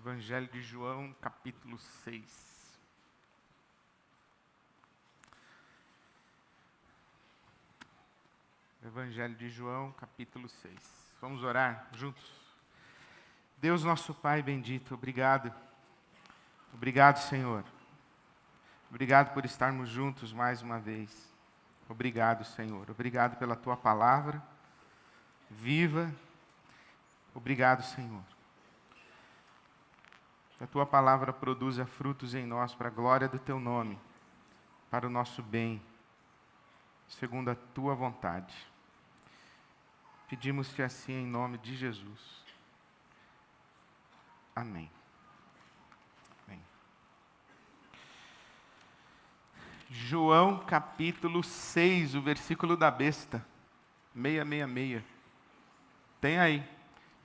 Evangelho de João, capítulo 6. Evangelho de João, capítulo 6. Vamos orar juntos? Deus nosso Pai bendito, obrigado. Obrigado, Senhor. Obrigado por estarmos juntos mais uma vez. Obrigado, Senhor. Obrigado pela Tua palavra viva. Obrigado, Senhor. Que a Tua palavra produza frutos em nós para a glória do Teu nome, para o nosso bem, segundo a Tua vontade. Pedimos-te assim em nome de Jesus. Amém. Amém. João capítulo 6, o versículo da besta, 666. Tem aí.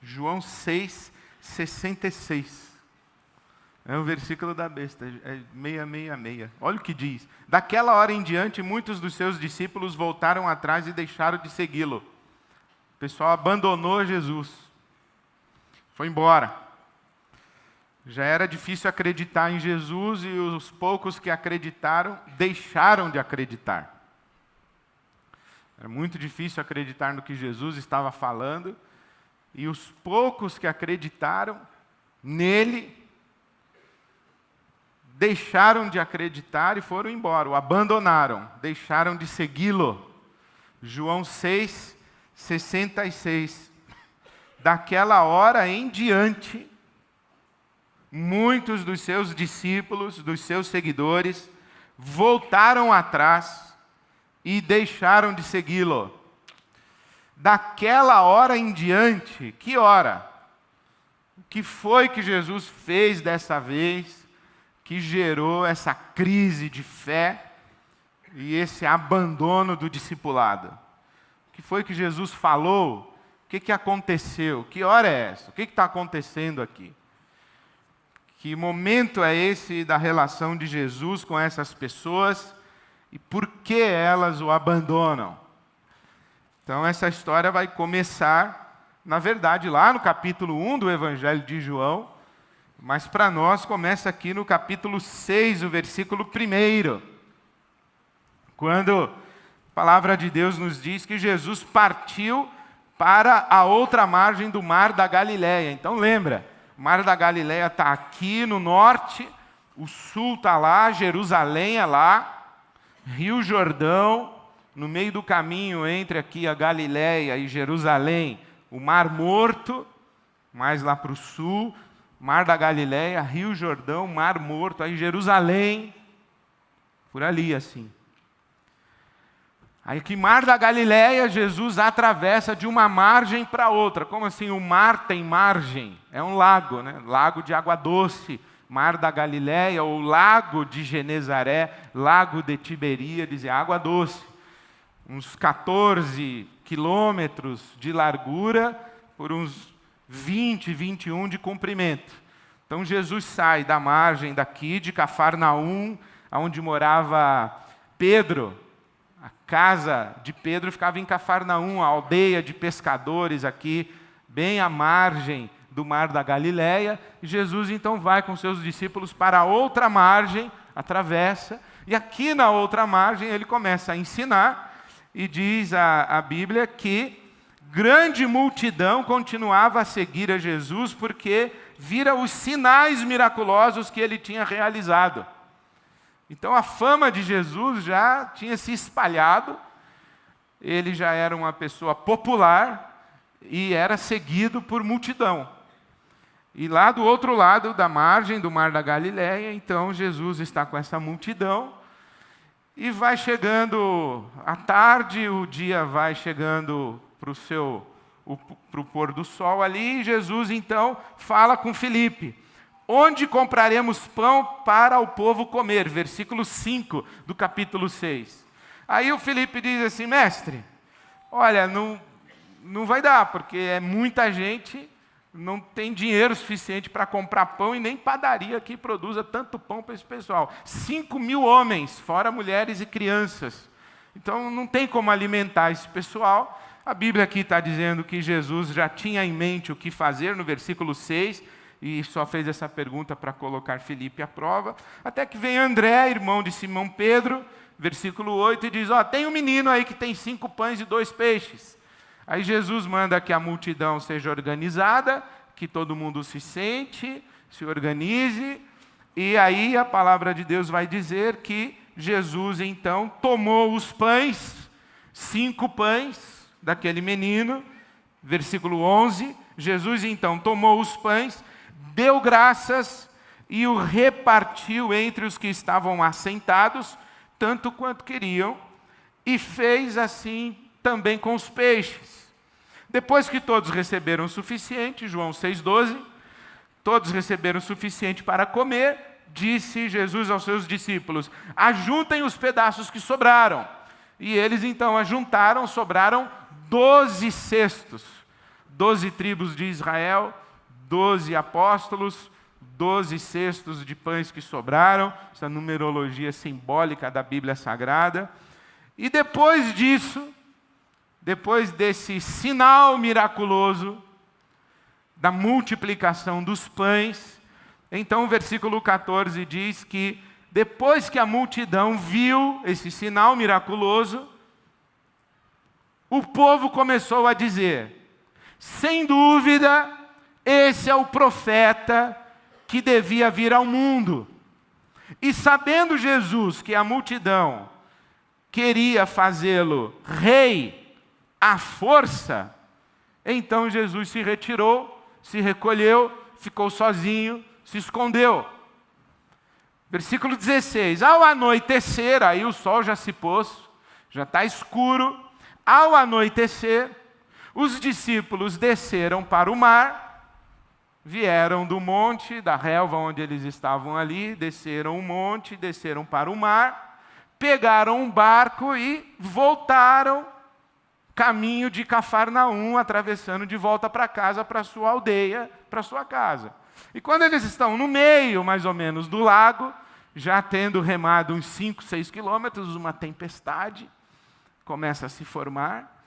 João 6, 66. É o versículo da besta, é 666. Olha o que diz. Daquela hora em diante, muitos dos seus discípulos voltaram atrás e deixaram de segui-lo. O pessoal abandonou Jesus. Foi embora. Já era difícil acreditar em Jesus e os poucos que acreditaram, deixaram de acreditar. Era muito difícil acreditar no que Jesus estava falando. E os poucos que acreditaram nele, deixaram de acreditar e foram embora, o abandonaram, deixaram de segui-lo. João 6, 66. Daquela hora em diante, muitos dos seus discípulos, dos seus seguidores, voltaram atrás e deixaram de segui-lo. Daquela hora em diante, que hora? O que foi que Jesus fez dessa vez que gerou essa crise de fé e esse abandono do discipulado? O que foi que Jesus falou? O que aconteceu? Que hora é essa? O que está acontecendo aqui? Que momento é esse da relação de Jesus com essas pessoas e por que elas o abandonam? Então essa história vai começar, na verdade, lá no capítulo 1 do Evangelho de João, mas para nós começa aqui no capítulo 6, o versículo 1. Quando a palavra de Deus nos diz que Jesus partiu para a outra margem do Mar da Galileia. Então lembra, o Mar da Galileia está aqui no norte, o sul está lá, Jerusalém é lá, Rio Jordão, no meio do caminho entre aqui a Galileia e Jerusalém, o Mar Morto, mais lá para o sul, Mar da Galileia, Rio Jordão, Mar Morto, aí Jerusalém, por ali assim. Aí que Mar da Galileia, Jesus atravessa de uma margem para outra. Como assim o mar tem margem? É um lago, né? Lago de água doce, Mar da Galileia, ou Lago de Genezaré, Lago de Tiberíades, é água doce. Uns 14 quilômetros de largura por uns 20, 21 de comprimento. Então Jesus sai da margem daqui de Cafarnaum, onde morava Pedro. A casa de Pedro ficava em Cafarnaum, a aldeia de pescadores aqui, bem à margem do Mar da Galileia. E Jesus então vai com seus discípulos para a outra margem, atravessa, e aqui na outra margem ele começa a ensinar. E diz a Bíblia que grande multidão continuava a seguir a Jesus porque vira os sinais miraculosos que ele tinha realizado. Então a fama de Jesus já tinha se espalhado, ele já era uma pessoa popular e era seguido por multidão. E lá do outro lado da margem do Mar da Galileia, então Jesus está com essa multidão. E vai chegando a tarde, o dia vai chegando para o pôr do sol ali, e Jesus então fala com Filipe: onde compraremos pão para o povo comer? Versículo 5 do capítulo 6. Aí o Filipe diz assim: mestre, olha, não vai dar, porque é muita gente, não tem dinheiro suficiente para comprar pão e nem padaria que produza tanto pão para esse pessoal. 5.000 homens, fora mulheres e crianças. Então não tem como alimentar esse pessoal. A Bíblia aqui está dizendo que Jesus já tinha em mente o que fazer no versículo 6. e só fez essa pergunta para colocar Filipe à prova, até que vem André, irmão de Simão Pedro, versículo 8, e diz, tem um menino aí que tem 5 pães e 2 peixes. Aí Jesus manda que a multidão seja organizada, que todo mundo se sente, se organize, e aí a palavra de Deus vai dizer que Jesus então tomou os pães, 5 pães daquele menino, versículo 11, Jesus então tomou os pães, deu graças e o repartiu entre os que estavam assentados, tanto quanto queriam, e fez assim também com os peixes. Depois que todos receberam o suficiente, João 6,12, todos receberam o suficiente para comer, disse Jesus aos seus discípulos, ajuntem os pedaços que sobraram. E eles então ajuntaram, sobraram 12 cestos. 12 tribos de Israel, 12 apóstolos, 12 cestos de pães que sobraram, essa numerologia simbólica da Bíblia Sagrada. E depois disso, depois desse sinal miraculoso da multiplicação dos pães, então o versículo 14 diz que depois que a multidão viu esse sinal miraculoso, o povo começou a dizer, sem dúvida, esse é o profeta que devia vir ao mundo. E sabendo Jesus que a multidão queria fazê-lo rei à força, então Jesus se retirou, se recolheu, ficou sozinho, se escondeu. Versículo 16, ao anoitecer, aí o sol já se pôs, já está escuro, ao anoitecer, os discípulos desceram para o mar, vieram do monte, da relva onde eles estavam ali, desceram o monte, desceram para o mar, pegaram um barco e voltaram caminho de Cafarnaum, atravessando de volta para casa, para sua aldeia, para sua casa. E quando eles estão no meio, mais ou menos, do lago, já tendo remado uns 5, 6 quilômetros, uma tempestade começa a se formar,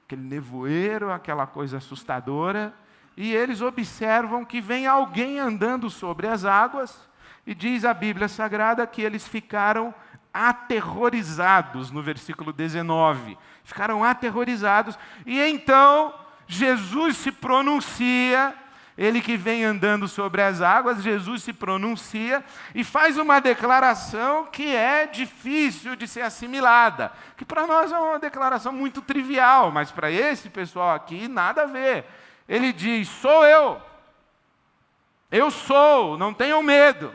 aquele nevoeiro, aquela coisa assustadora, e eles observam que vem alguém andando sobre as águas, e diz a Bíblia Sagrada que eles ficaram aterrorizados, no versículo 19. Ficaram aterrorizados, e então Jesus se pronuncia, ele que vem andando sobre as águas, Jesus se pronuncia e faz uma declaração que é difícil de ser assimilada, que para nós é uma declaração muito trivial, mas para esse pessoal aqui nada a ver. Ele diz, sou eu sou, não tenham medo.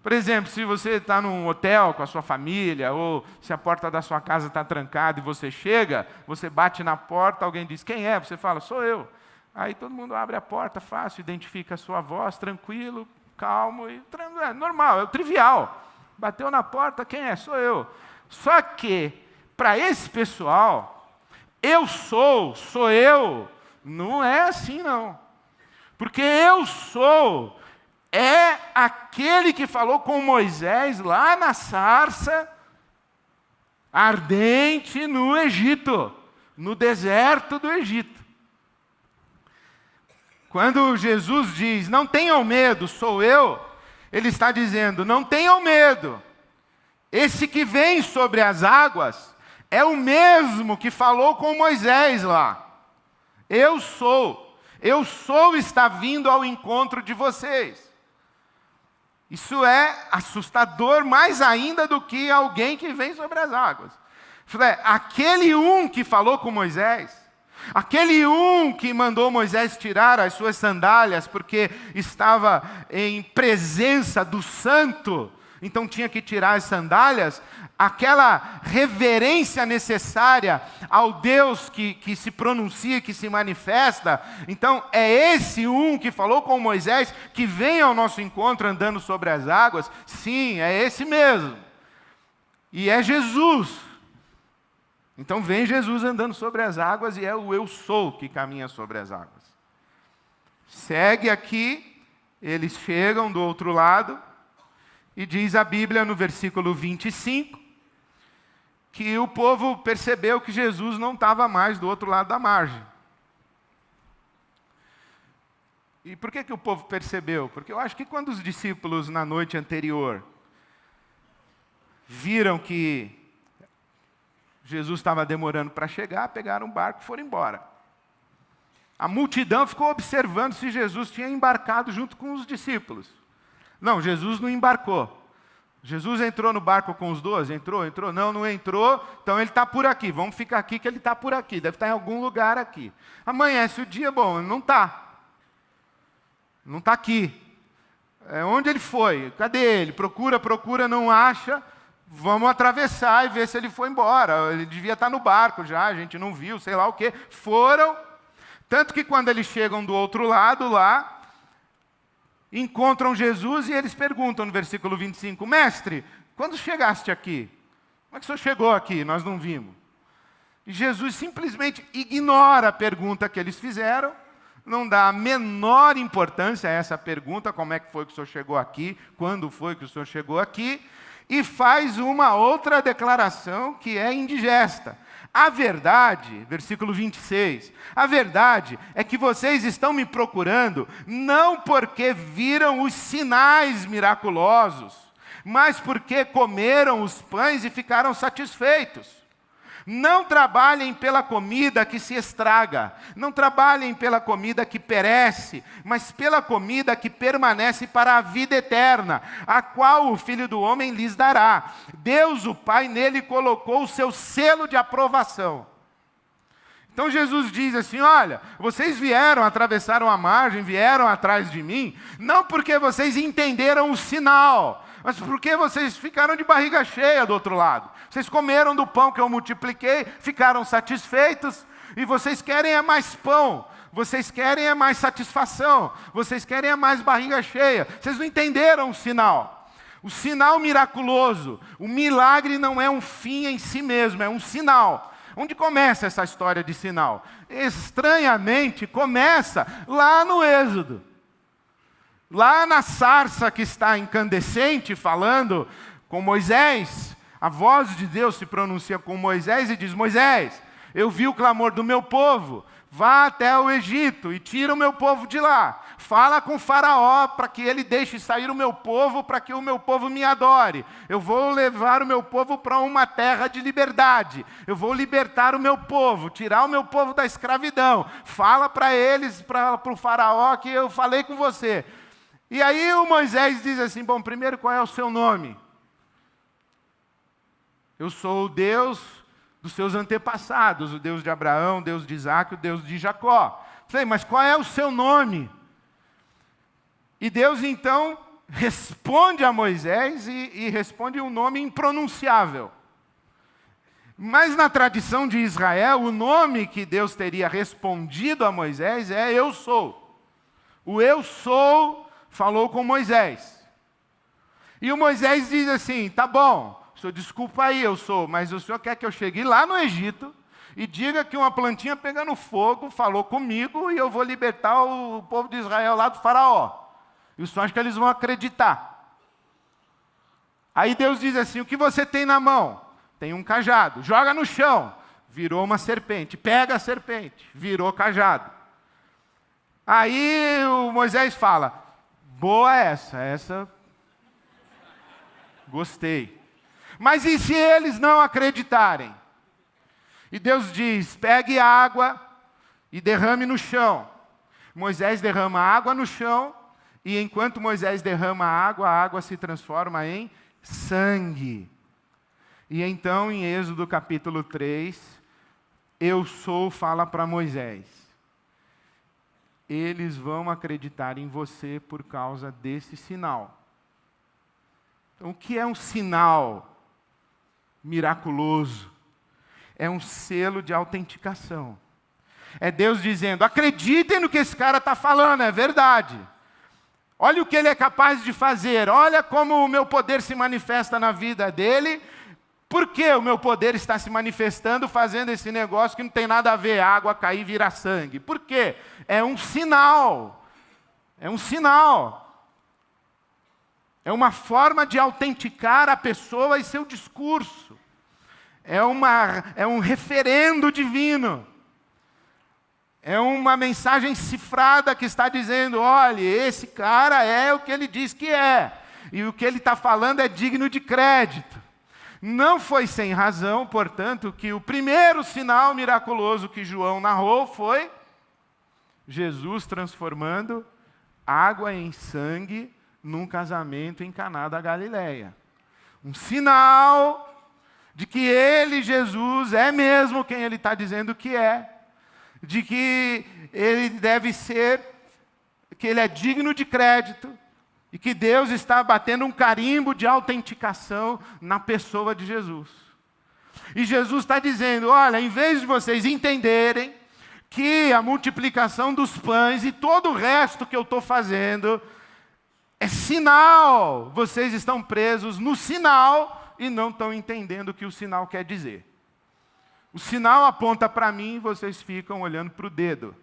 Por exemplo, se você está num hotel com a sua família, ou se a porta da sua casa está trancada e você chega, você bate na porta, alguém diz, quem é? Você fala, sou eu. Aí todo mundo abre a porta, fácil, identifica a sua voz, tranquilo, calmo, e é normal, é o trivial. Bateu na porta, quem é? Sou eu. Só que, para esse pessoal, sou eu, não é assim não. Porque eu sou é aquele que falou com Moisés lá na sarça ardente no Egito, no deserto do Egito. Quando Jesus diz, não tenham medo, sou eu, ele está dizendo, não tenham medo. Esse que vem sobre as águas é o mesmo que falou com Moisés lá. Eu sou está vindo ao encontro de vocês. Isso é assustador mais ainda do que alguém que vem sobre as águas. Aquele que falou com Moisés, aquele que mandou Moisés tirar as suas sandálias porque estava em presença do santo, então tinha que tirar as sandálias, aquela reverência necessária ao Deus que se pronuncia, que se manifesta. Então é esse que falou com Moisés, que vem ao nosso encontro andando sobre as águas. Sim, é esse mesmo. E é Jesus. Então vem Jesus andando sobre as águas e é o eu sou que caminha sobre as águas. Segue aqui, eles chegam do outro lado e diz a Bíblia no versículo 25 que o povo percebeu que Jesus não estava mais do outro lado da margem. E por que o povo percebeu? Porque eu acho que quando os discípulos, na noite anterior, viram que Jesus estava demorando para chegar, pegaram um barco e foram embora. A multidão ficou observando se Jesus tinha embarcado junto com os discípulos. Não, Jesus não embarcou. Jesus entrou no barco com os 12? Entrou? Não, não entrou, então ele está por aqui. Vamos ficar aqui que ele está por aqui, deve estar em algum lugar aqui. Amanhece o dia, bom, não está. Não está aqui. Onde ele foi? Cadê ele? Procura, não acha. Vamos atravessar e ver se ele foi embora. Ele devia estar no barco já, a gente não viu, sei lá o quê. Foram, tanto que quando eles chegam do outro lado lá, encontram Jesus e eles perguntam no versículo 25, mestre, quando chegaste aqui? Como é que o senhor chegou aqui? Nós não vimos. E Jesus simplesmente ignora a pergunta que eles fizeram, não dá a menor importância a essa pergunta, como é que foi que o senhor chegou aqui, quando foi que o senhor chegou aqui, e faz uma outra declaração que é indigesta. A verdade, versículo 26, a verdade é que vocês estão me procurando não porque viram os sinais miraculosos, mas porque comeram os pães e ficaram satisfeitos. Não trabalhem pela comida que se estraga, não trabalhem pela comida que perece, mas pela comida que permanece para a vida eterna, a qual o Filho do Homem lhes dará. Deus, o Pai, nele colocou o seu selo de aprovação. Então Jesus diz assim, olha, vocês vieram, atravessaram a margem, vieram atrás de mim, não porque vocês entenderam o sinal, mas porque vocês ficaram de barriga cheia do outro lado. Vocês comeram do pão que eu multipliquei, ficaram satisfeitos, e vocês querem é mais pão, vocês querem é mais satisfação, vocês querem é mais barriga cheia. Vocês não entenderam o sinal. O sinal miraculoso, o milagre não é um fim em si mesmo, é um sinal. Onde começa essa história de sinal? Estranhamente, começa lá no Êxodo. Lá na sarça que está incandescente, falando com Moisés, a voz de Deus se pronuncia com Moisés e diz, Moisés, eu vi o clamor do meu povo, vá até o Egito e tira o meu povo de lá. Fala com Faraó para que ele deixe sair o meu povo, para que o meu povo me adore. Eu vou levar o meu povo para uma terra de liberdade. Eu vou libertar o meu povo, tirar o meu povo da escravidão. Fala para eles, para o Faraó, que eu falei com você. E aí o Moisés diz assim, bom, primeiro qual é o seu nome? Eu sou o Deus dos seus antepassados, o Deus de Abraão, o Deus de Isaac, o Deus de Jacó. Falei, mas qual é o seu nome? E Deus então responde a Moisés e responde um nome impronunciável. Mas na tradição de Israel, o nome que Deus teria respondido a Moisés é Eu Sou. O Eu Sou falou com Moisés. E o Moisés diz assim, tá bom, o senhor desculpa aí, eu sou, mas o senhor quer que eu chegue lá no Egito e diga que uma plantinha pegando fogo falou comigo e eu vou libertar o povo de Israel lá do Faraó. E o senhor acha que eles vão acreditar. Aí Deus diz assim, o que você tem na mão? Tem um cajado, joga no chão, virou uma serpente, pega a serpente, virou cajado. Aí o Moisés fala, boa essa gostei. Mas e se eles não acreditarem? E Deus diz, pegue água e derrame no chão. Moisés derrama água no chão, e enquanto Moisés derrama a água se transforma em sangue. E então, em Êxodo capítulo 3, Eu Sou fala para Moisés, eles vão acreditar em você por causa desse sinal. Então, o que é um sinal miraculoso? É um selo de autenticação. É Deus dizendo, acreditem no que esse cara está falando, é verdade. Olha o que ele é capaz de fazer, olha como o meu poder se manifesta na vida dele. Por que o meu poder está se manifestando fazendo esse negócio que não tem nada a ver, a água cair e virar sangue? Por quê? É um sinal. É um sinal. É uma forma de autenticar a pessoa e seu discurso. É um referendo divino. É uma mensagem cifrada que está dizendo, olha, esse cara é o que ele diz que é. E o que ele está falando é digno de crédito. Não foi sem razão, portanto, que o primeiro sinal miraculoso que João narrou foi Jesus transformando água em sangue num casamento em Caná da Galileia. Um sinal de que ele, Jesus, é mesmo quem ele está dizendo que é. De que ele deve ser, que ele é digno de crédito. E que Deus está batendo um carimbo de autenticação na pessoa de Jesus. E Jesus está dizendo, olha, em vez de vocês entenderem que a multiplicação dos pães e todo o resto que eu estou fazendo é sinal, vocês estão presos no sinal e não estão entendendo o que o sinal quer dizer. O sinal aponta para mim e vocês ficam olhando para o dedo.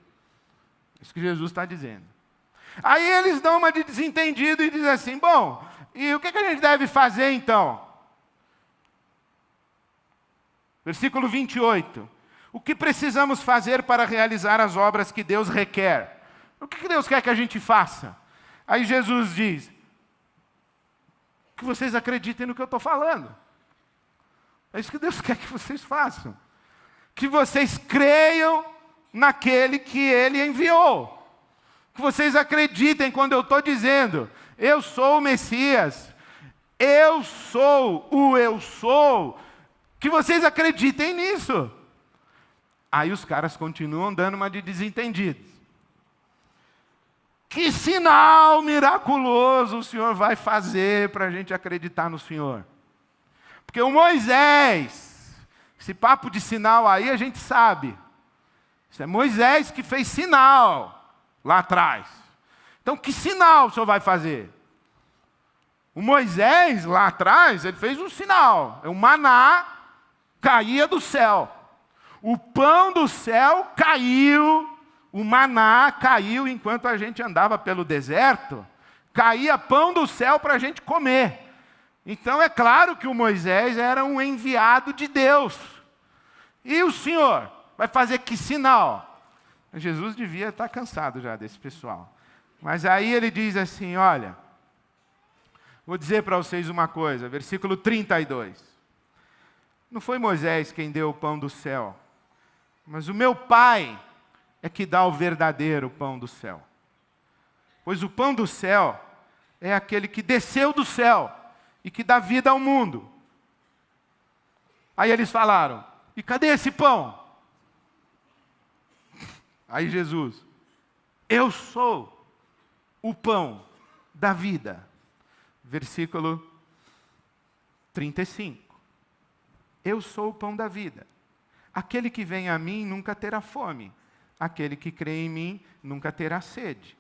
É isso que Jesus está dizendo. Aí eles dão uma de desentendido e dizem assim, bom, e o que a gente deve fazer então? Versículo 28. O que precisamos fazer para realizar as obras que Deus requer? O que Deus quer que a gente faça? Aí Jesus diz, que vocês acreditem no que eu estou falando. É isso que Deus quer que vocês façam. Que vocês creiam naquele que Ele enviou. Que vocês acreditem quando eu estou dizendo, eu sou o Messias, eu sou o eu sou, que vocês acreditem nisso. Aí os caras continuam dando uma de desentendidos. Que sinal miraculoso o Senhor vai fazer para a gente acreditar no Senhor? Porque o Moisés, esse papo de sinal aí a gente sabe. Isso é Moisés que fez sinal lá atrás. Então, que sinal o Senhor vai fazer? O Moisés, lá atrás, ele fez um sinal. O maná caía do céu. O pão do céu caiu, o maná caiu enquanto a gente andava pelo deserto. Caía pão do céu para a gente comer. Então, é claro que o Moisés era um enviado de Deus. E o Senhor vai fazer que sinal? Jesus devia estar cansado já desse pessoal. Mas aí ele diz assim, olha, vou dizer para vocês uma coisa, versículo 32. Não foi Moisés quem deu o pão do céu, mas o meu Pai é que dá o verdadeiro pão do céu. Pois o pão do céu é aquele que desceu do céu e que dá vida ao mundo. Aí eles falaram, e cadê esse pão? Aí Jesus, eu sou o pão da vida. Versículo 35. Eu sou o pão da vida. Aquele que vem a mim nunca terá fome. Aquele que crê em mim nunca terá sede.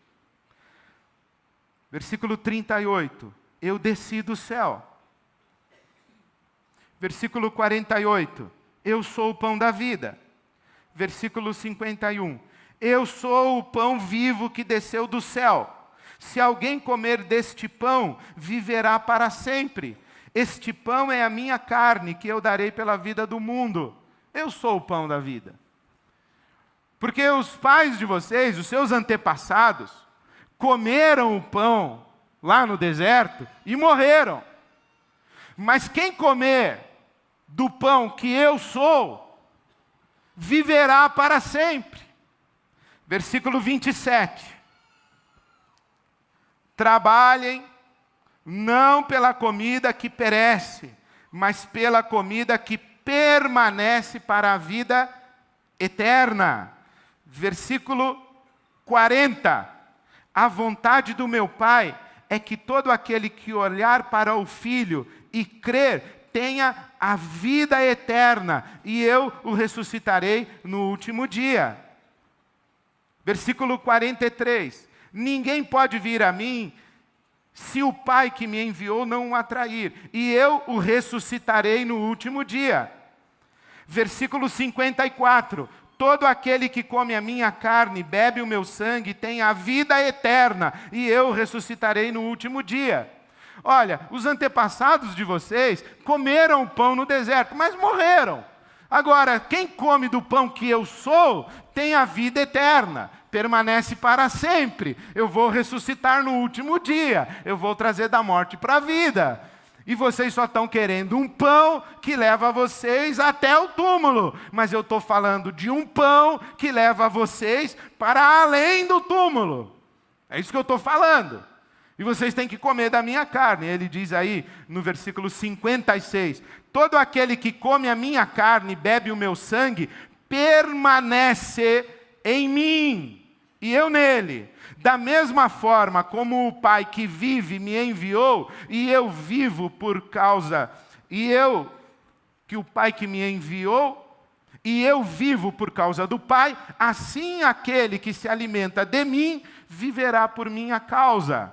Versículo 38. Eu desci do céu. Versículo 48. Eu sou o pão da vida. Versículo 51. Eu sou o pão vivo que desceu do céu. Se alguém comer deste pão, viverá para sempre. Este pão é a minha carne, que eu darei pela vida do mundo. Eu sou o pão da vida. Porque os pais de vocês, os seus antepassados, comeram o pão lá no deserto e morreram. Mas quem comer do pão que eu sou, viverá para sempre. Versículo 27. Trabalhem não pela comida que perece, mas pela comida que permanece para a vida eterna. Versículo 40. A vontade do meu Pai é que todo aquele que olhar para o Filho e crer tenha a vida eterna, e eu o ressuscitarei no último dia. Versículo 43. Ninguém pode vir a mim se o Pai que me enviou não o atrair, e eu o ressuscitarei no último dia. Versículo 54. Todo aquele que come a minha carne, bebe o meu sangue, tem a vida eterna, e eu ressuscitarei no último dia. Olha, os antepassados de vocês comeram o pão no deserto, mas morreram. Agora, quem come do pão que eu sou, tem a vida eterna, permanece para sempre. Eu vou ressuscitar no último dia, eu vou trazer da morte para a vida. E vocês só estão querendo um pão que leva vocês até o túmulo. Mas eu estou falando de um pão que leva vocês para além do túmulo. É isso que eu estou falando. E vocês têm que comer da minha carne. Ele diz aí no versículo 56, todo aquele que come a minha carne e bebe o meu sangue, permanece em mim, e eu nele. Da mesma forma como o Pai que vive me enviou, e eu vivo por causa, que o Pai que me enviou, e eu vivo por causa do Pai, assim aquele que se alimenta de mim, viverá por minha causa.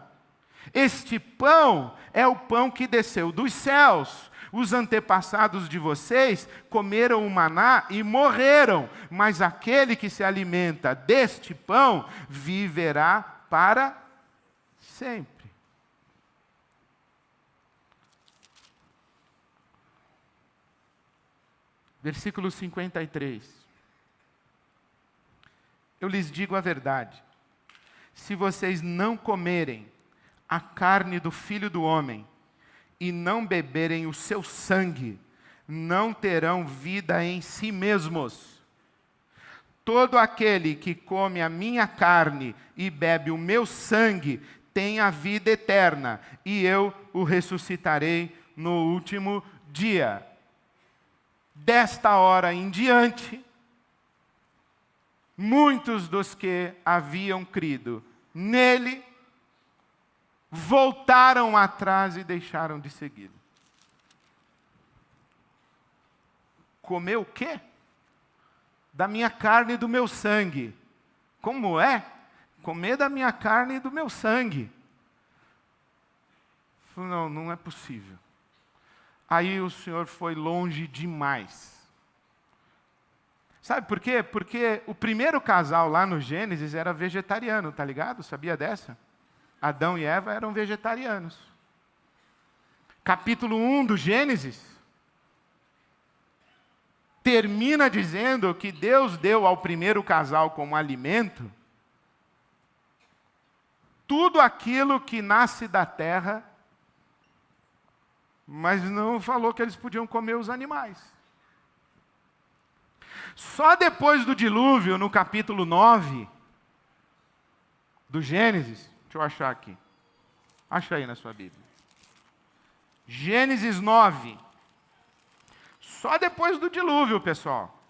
Este pão é o pão que desceu dos céus. Os antepassados de vocês comeram o maná e morreram, mas aquele que se alimenta deste pão viverá para sempre. Versículo 53. Eu lhes digo a verdade: se vocês não comerem a carne do Filho do Homem e não beberem o seu sangue, não terão vida em si mesmos. Todo aquele que come a minha carne e bebe o meu sangue tem a vida eterna, e eu o ressuscitarei no último dia. Desta hora em diante, muitos dos que haviam crido nele voltaram atrás e deixaram de segui-lo. Comer o quê? Da minha carne e do meu sangue. Como é? Comer da minha carne e do meu sangue. Não, não é possível. Aí o Senhor foi longe demais. Sabe por quê? Porque o primeiro casal lá no Gênesis era vegetariano, tá ligado? Sabia dessa? Adão e Eva eram vegetarianos. Capítulo 1 do Gênesis termina dizendo que Deus deu ao primeiro casal como alimento tudo aquilo que nasce da terra, mas não falou que eles podiam comer os animais. Só depois do dilúvio, no capítulo 9 do Gênesis, deixa eu achar aqui. Acha aí na sua Bíblia. Gênesis 9. Só depois do dilúvio, pessoal.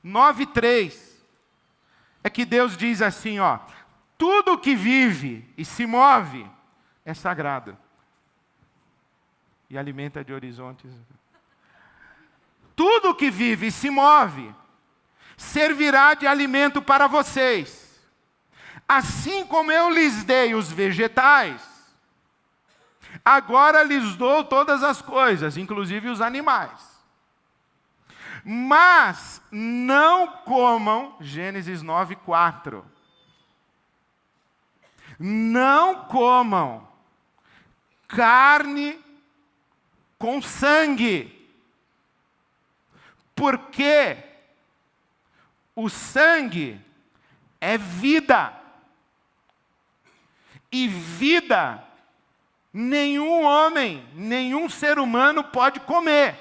9:3. É que Deus diz assim, ó: tudo que vive e se move é sagrado. E alimenta de horizontes. Tudo que vive e se move servirá de alimento para vocês. Assim como eu lhes dei os vegetais, agora lhes dou todas as coisas, inclusive os animais. Mas não comam, Gênesis 9:4. Não comam carne com sangue, porque o sangue é vida. E vida, nenhum homem, nenhum ser humano pode comer.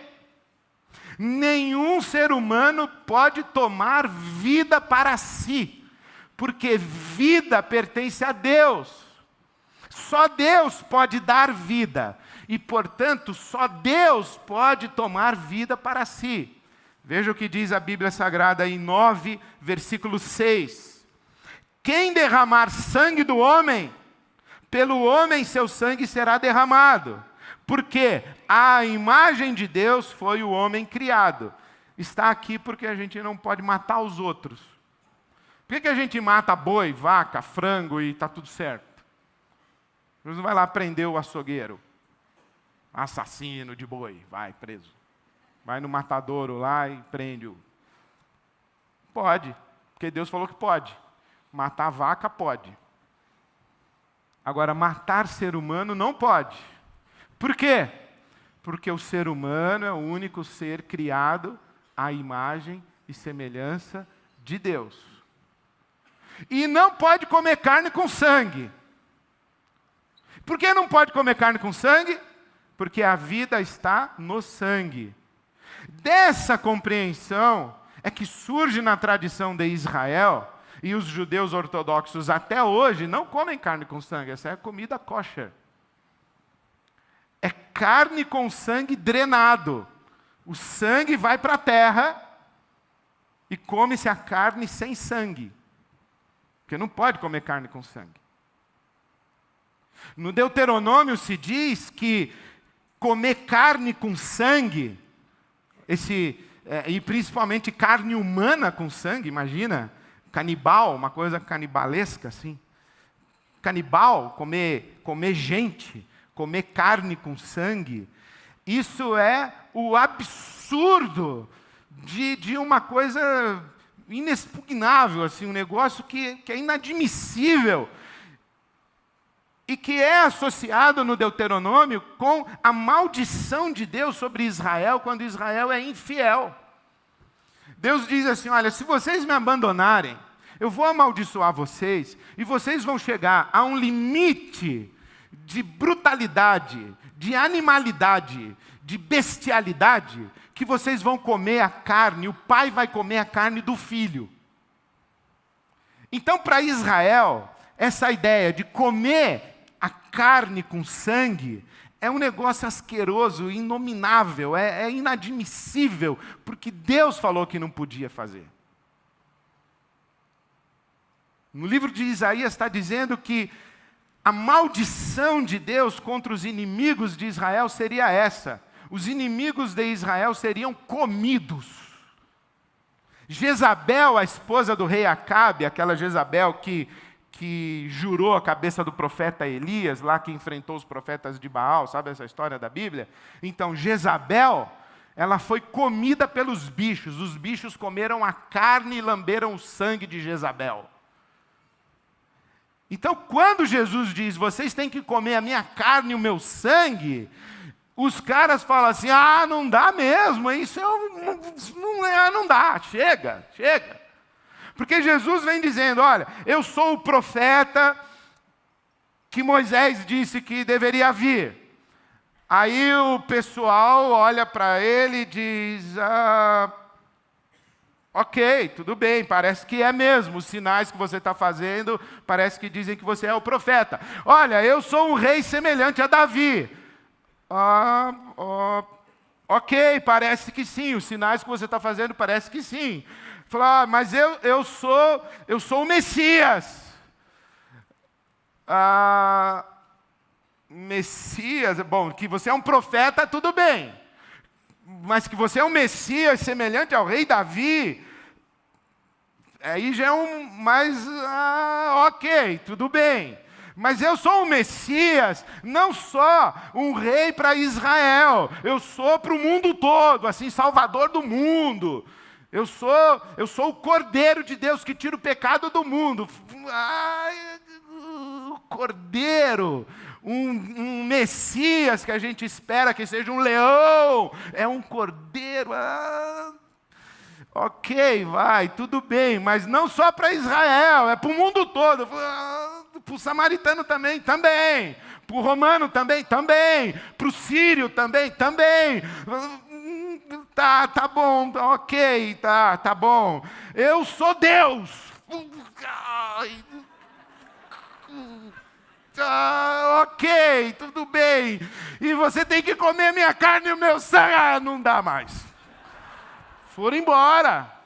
Nenhum ser humano pode tomar vida para si, porque vida pertence a Deus. Só Deus pode dar vida, e portanto, só Deus pode tomar vida para si. Veja o que diz a Bíblia Sagrada em 9, versículo 6. Quem derramar sangue do homem, pelo homem seu sangue será derramado, porque a imagem de Deus foi o homem criado. Está aqui porque a gente não pode matar os outros. Por que a gente mata boi, vaca, frango e está tudo certo? Deus não vai lá prender o açougueiro, assassino de boi, vai preso. Vai no matadouro lá e prende-o. Pode, porque Deus falou que pode. Matar vaca pode. Agora, matar ser humano não pode. Por quê? Porque o ser humano é o único ser criado à imagem e semelhança de Deus. E não pode comer carne com sangue. Por que não pode comer carne com sangue? Porque a vida está no sangue. Dessa compreensão é que surge na tradição de Israel, e os judeus ortodoxos até hoje não comem carne com sangue, essa é a comida kosher. É carne com sangue drenado. O sangue vai para a terra e come-se a carne sem sangue. Porque não pode comer carne com sangue. No Deuteronômio se diz que comer carne com sangue, e principalmente carne humana com sangue, imagina, canibal, uma coisa canibalesca assim. Canibal, comer gente, comer carne com sangue, isso é o absurdo de uma coisa inexpugnável, assim, um negócio que é inadmissível. E que é associado no Deuteronômio com a maldição de Deus sobre Israel, quando Israel é infiel. Deus diz assim, olha, se vocês me abandonarem, eu vou amaldiçoar vocês, e vocês vão chegar a um limite de brutalidade, de animalidade, de bestialidade, que vocês vão comer a carne, o pai vai comer a carne do filho. Então, para Israel, essa ideia de comer a carne com sangue é um negócio asqueroso, inominável, é inadmissível, porque Deus falou que não podia fazer. No livro de Isaías está dizendo que a maldição de Deus contra os inimigos de Israel seria essa: os inimigos de Israel seriam comidos. Jezabel, a esposa do rei Acabe, aquela Jezabel que jurou a cabeça do profeta Elias, lá que enfrentou os profetas de Baal, sabe essa história da Bíblia? Então, Jezabel, ela foi comida pelos bichos. Os bichos comeram a carne e lamberam o sangue de Jezabel. Então, quando Jesus diz, vocês têm que comer a minha carne e o meu sangue, os caras falam assim, não dá mesmo, isso não dá, chega. Porque Jesus vem dizendo, olha, eu sou o profeta que Moisés disse que deveria vir. Aí o pessoal olha para ele e diz, ok, tudo bem, parece que é mesmo. Os sinais que você está fazendo, parece que dizem que você é o profeta. Olha, eu sou um rei semelhante a Davi. Ok, parece que sim, os sinais que você está fazendo, parece que sim. Fala, mas eu sou o Messias. Messias, bom, que você é um profeta, tudo bem. Mas que você é um Messias semelhante ao rei Davi, aí já é ok, tudo bem. Mas eu sou um Messias, não só um rei para Israel, eu sou para o mundo todo, assim, salvador do mundo. Eu sou o Cordeiro de Deus que tira o pecado do mundo. O Cordeiro, um Messias que a gente espera que seja um leão, é um Cordeiro. Ok, vai, tudo bem, mas não só para Israel, é para o mundo todo. Para o samaritano também. Para o romano também. Para o sírio também. Tá bom, ok, tá bom. Eu sou Deus. Ok, tudo bem. E você tem que comer minha carne e o meu sangue. Não dá mais. Foram embora.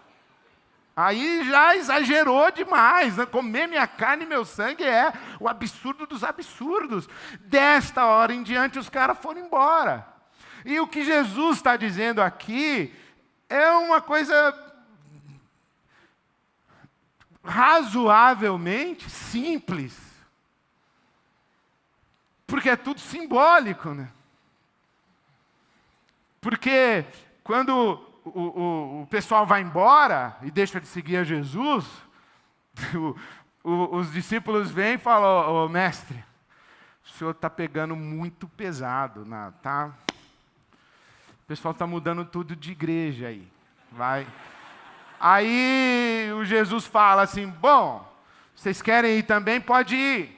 Aí já exagerou demais, né? Comer minha carne e meu sangue é o absurdo dos absurdos. Desta hora em diante os caras foram embora. E o que Jesus está dizendo aqui é uma coisa razoavelmente simples. Porque é tudo simbólico, né? Porque quando o pessoal vai embora e deixa de seguir a Jesus, os discípulos vêm e falam, mestre, o senhor está pegando muito pesado, tá? O pessoal está mudando tudo de igreja aí. Vai. Aí o Jesus fala assim, bom, vocês querem ir também? Pode ir.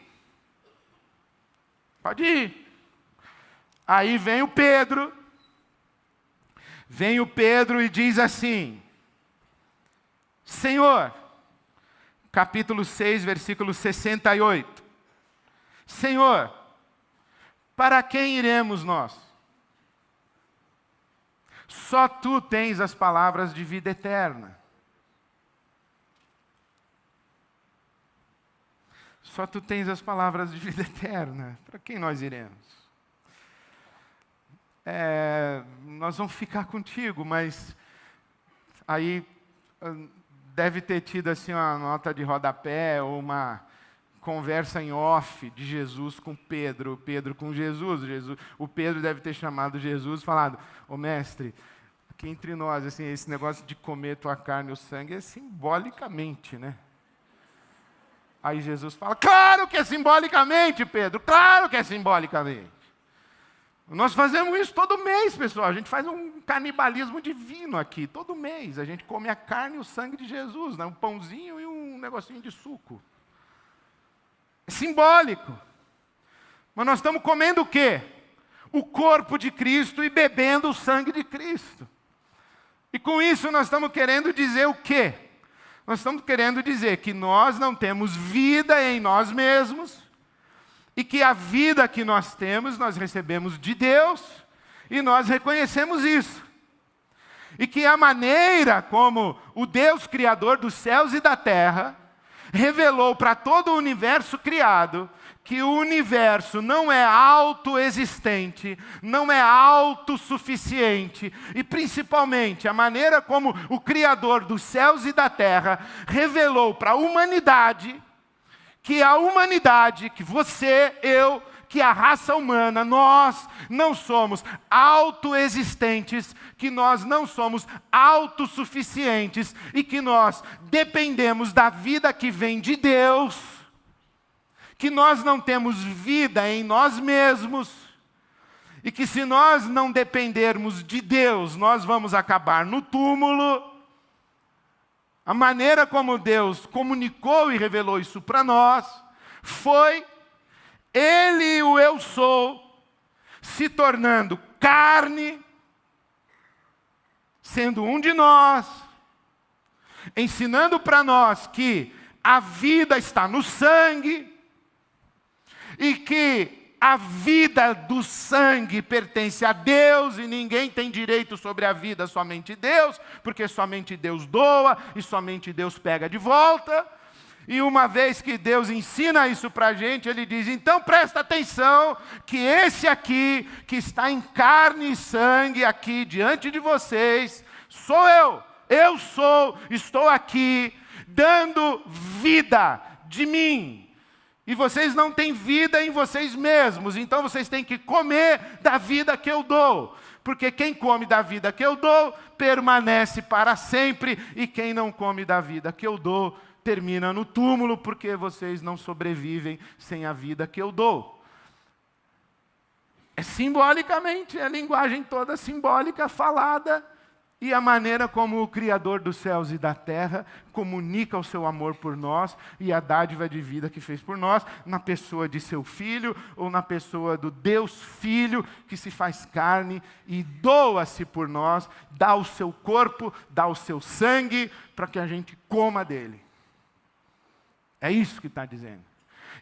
Pode ir. Aí vem o Pedro e diz assim, Senhor, capítulo 6, versículo 68, Senhor, para quem iremos nós? Só Tu tens as palavras de vida eterna. Só Tu tens as palavras de vida eterna. Para quem nós iremos? Nós vamos ficar contigo, mas aí deve ter tido assim uma nota de rodapé ou uma conversa em off de Jesus com Pedro, Pedro com Jesus. O Pedro deve ter chamado Jesus e falado, ô mestre, aqui entre nós, assim, esse negócio de comer tua carne e o sangue é simbolicamente, né? Aí Jesus fala, claro que é simbolicamente, Pedro, claro que é simbolicamente. Nós fazemos isso todo mês, pessoal. A gente faz um canibalismo divino aqui. Todo mês a gente come a carne e o sangue de Jesus, né? Um pãozinho e um negocinho de suco. É simbólico. Mas nós estamos comendo o quê? O corpo de Cristo e bebendo o sangue de Cristo. E com isso nós estamos querendo dizer o quê? Nós estamos querendo dizer que nós não temos vida em nós mesmos, e que a vida que nós temos, nós recebemos de Deus, e nós reconhecemos isso. E que a maneira como o Deus Criador dos céus e da terra revelou para todo o universo criado, que o universo não é autoexistente, não é autossuficiente, e principalmente a maneira como o Criador dos céus e da terra revelou para a humanidade, que a humanidade, que você, eu, que a raça humana, nós não somos autoexistentes, que nós não somos autossuficientes e que nós dependemos da vida que vem de Deus, que nós não temos vida em nós mesmos e que se nós não dependermos de Deus, nós vamos acabar no túmulo. A maneira como Deus comunicou e revelou isso para nós foi Ele, o Eu Sou, se tornando carne, sendo um de nós, ensinando para nós que a vida está no sangue e que a vida do sangue pertence a Deus e ninguém tem direito sobre a vida, somente Deus, porque somente Deus doa e somente Deus pega de volta. E uma vez que Deus ensina isso para a gente, Ele diz, então presta atenção, que esse aqui, que está em carne e sangue aqui diante de vocês, sou eu sou, estou aqui, dando vida de mim. E vocês não têm vida em vocês mesmos, então vocês têm que comer da vida que eu dou. Porque quem come da vida que eu dou, permanece para sempre, e quem não come da vida que eu dou, termina no túmulo, porque vocês não sobrevivem sem a vida que eu dou. É simbolicamente, é a linguagem toda simbólica falada, e a maneira como o Criador dos céus e da terra comunica o seu amor por nós e a dádiva de vida que fez por nós, na pessoa de seu Filho, ou na pessoa do Deus Filho, que se faz carne e doa-se por nós, dá o seu corpo, dá o seu sangue, para que a gente coma dele. É isso que está dizendo.